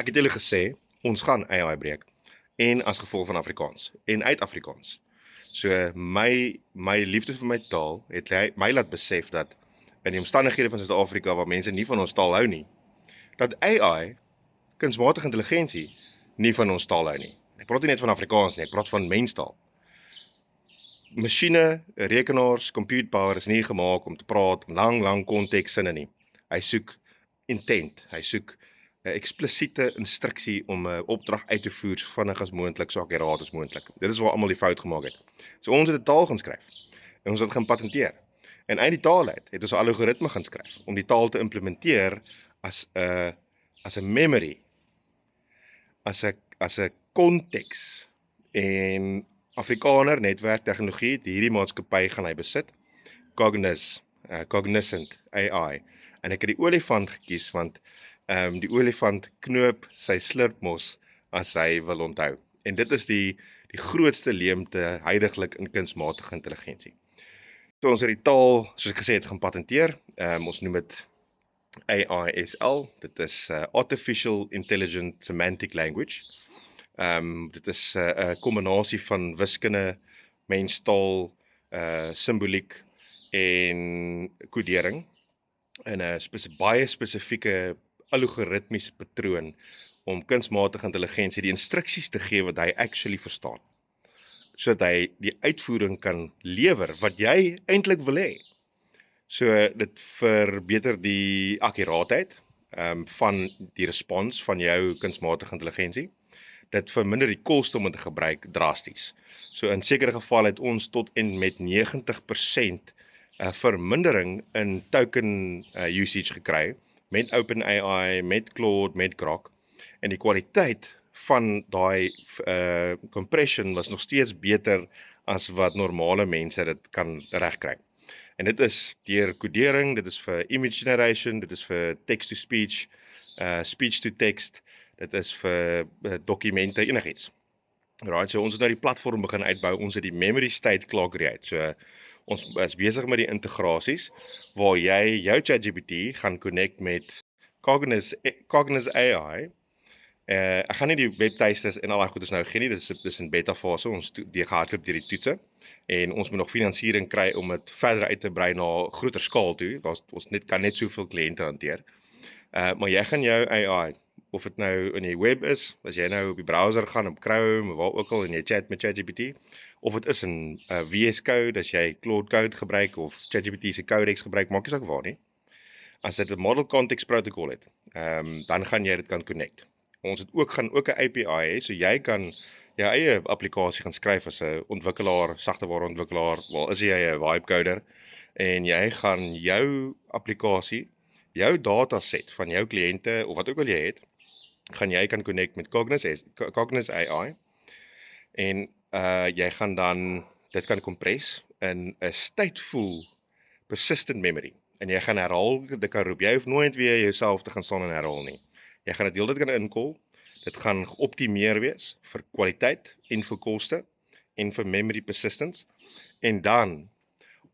Ek het julle gesê, ons gaan AI breek, en as gevolg van Afrikaans, en uit Afrikaans. So my liefde vir my taal het my laat besef dat in die omstandighede van Suid-Afrika waar mense nie van ons taal hou nie, dat AI, kunsmatige intelligensie, nie van ons taal hou nie. Ek praat nie net van Afrikaans nie, ek praat van menstaal. Masjiene, rekenaars, compute power is nie gemaak om te praat lang konteksinne nie. Hy soek intent, hy soek 'n eksplisiete instruksie om 'n opdrag uit te voer so vinnig as moontlik, so akkuraat as moontlik. Dit is waar almal die fout gemaak het. So ons het 'n taal gaan skryf en ons het gaan patenteer. En uit die taal uit het ons 'n algoritme gaan skryf om die taal te implementeer as 'n memory, as 'n konteks. En Afrikaner netwerktegnologie, hierdie maatskappy gaan hy besit. Cognizant AI. En ek het die olifant gekies want die olifant knoop sy slurpmos as hy wil onthou. En dit is die grootste leemte huidiglik in kunsmatige intelligensie. So ons het die taal, soos ek gesê het, gaan patenteer. Ons noem dit AISL. Dit is Artificial Intelligent Semantic Language. Dit is 'n kombinasie van wiskunde, menstaal, simboliek en kodering in 'n baie spesifieke algoritmiese patroon om kunsmatige intelligensie die instruksies te gee wat hy actually verstaan, sodat hy die uitvoering kan lewer wat jy eintlik wil hê. So dit verbeter die akkuraatheid van die respons van jou kunsmatige intelligensie. Dit verminder die koste om dit te gebruik drasties. So in sekere gevalle het ons tot en met 90% vermindering in token usage gekry met OpenAI, met Claude, met Grok. En die kwaliteit van daai compression was nog steeds beter as wat normale mense dit kan regkry. En dit is deur kodering, dit is vir image generation, dit is vir text-to-speech, speech-to-text, dit is vir dokumente, enigiets. Right, so ons het nou die platform begin uitbou, ons het die memory state klaar create. So ons is besig met die integrasies waar jy jou ChatGPT gaan connect met Cogniz AI. Ek gaan nie die webtuistes en al daai goedes nou gee nie, dis in beta fase, ons gehardloop deur die toetse en ons moet nog finansiering kry om dit verder uit te brei na groter skaal toe. Ons kan net soveel kliënte hanteer. Maar jy gaan jou AI, of dit nou in die web is, as jy nou op die browser gaan, op Chrome, waar ook al, en jy chat met ChatGPT, of dit is in VS Code, as jy Claude Code gebruik, of ChatGPT se Codex gebruik, maak nie saak waar nie. As dit 'n Model Context Protocol het, dan gaan jy dit kan connect. Ons gaan ook 'n API hê, so jy kan jou eie applikasie gaan skryf as 'n ontwikkelaar, sagteware ontwikkelaar, is jy 'n vibe coder, en jy gaan jou applikasie, jou dataset van jou kliënte, of wat ook al jy het, gaan jy kan connect met Cogniz AI, en jy gaan dan dit kan compress in 'n stateful persistent memory, en jy gaan herhaal, dit kan roep, jy hoef nooit weer jouself te gaan staan en herhaal nie. Jy gaan dit heeltyd kan inkol, dit gaan geoptimeer wees vir kwaliteit en vir koste en vir memory persistence, en dan,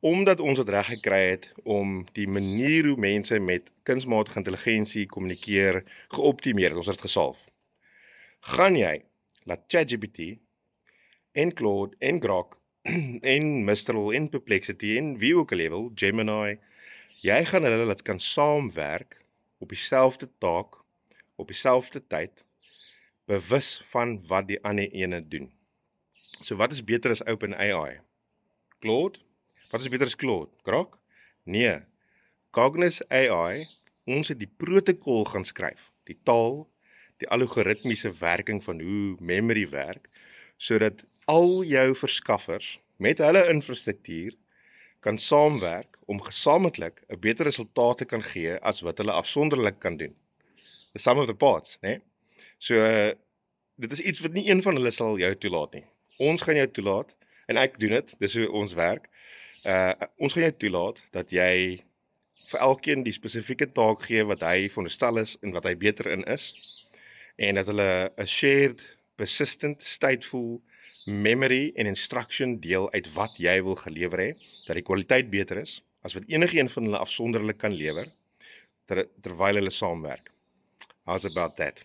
omdat ons dit reg gekry het om die manier hoe mense met kunsmatige intelligensie kommunikeer geoptimeer, ons het dit gesolf, gaan jy laat ChatGPT en Claude en Grok en Mistral en Perplexity en wie ook al level, Gemini, jy gaan hulle laat kan saamwerk op dieselfde taak, op dieselfde tyd, bewus van wat die ander ene doen. So wat is beter as OpenAI? Claude? Wat is beter as Claude? Grok? Nee. Cogniz AI, ons het die protokol gaan skryf, die taal, die algoritmiese werking van hoe memory werk, sodat al jou verskaffers met hulle infrastruktuur kan saamwerk om gesamentlik 'n beter resultaat te kan gee as wat hulle afsonderlik kan doen. The sum of the parts, né? So dit is iets wat nie een van hulle sal jou toelaat nie. Ons gaan jou toelaat, en ek doen dit, dis hoe ons werk. Ons gaan jou toelaat dat jy vir elkeen die spesifieke taak gee wat hy veronderstel is en wat hy beter in is, en dat hulle 'n shared, persistent, stateful memory en instruction deel uit wat jy wil gelewer hê, dat die kwaliteit beter is as wat enige een van hulle afsonderlik kan lewer terwyl hulle saamwerk. How's about that?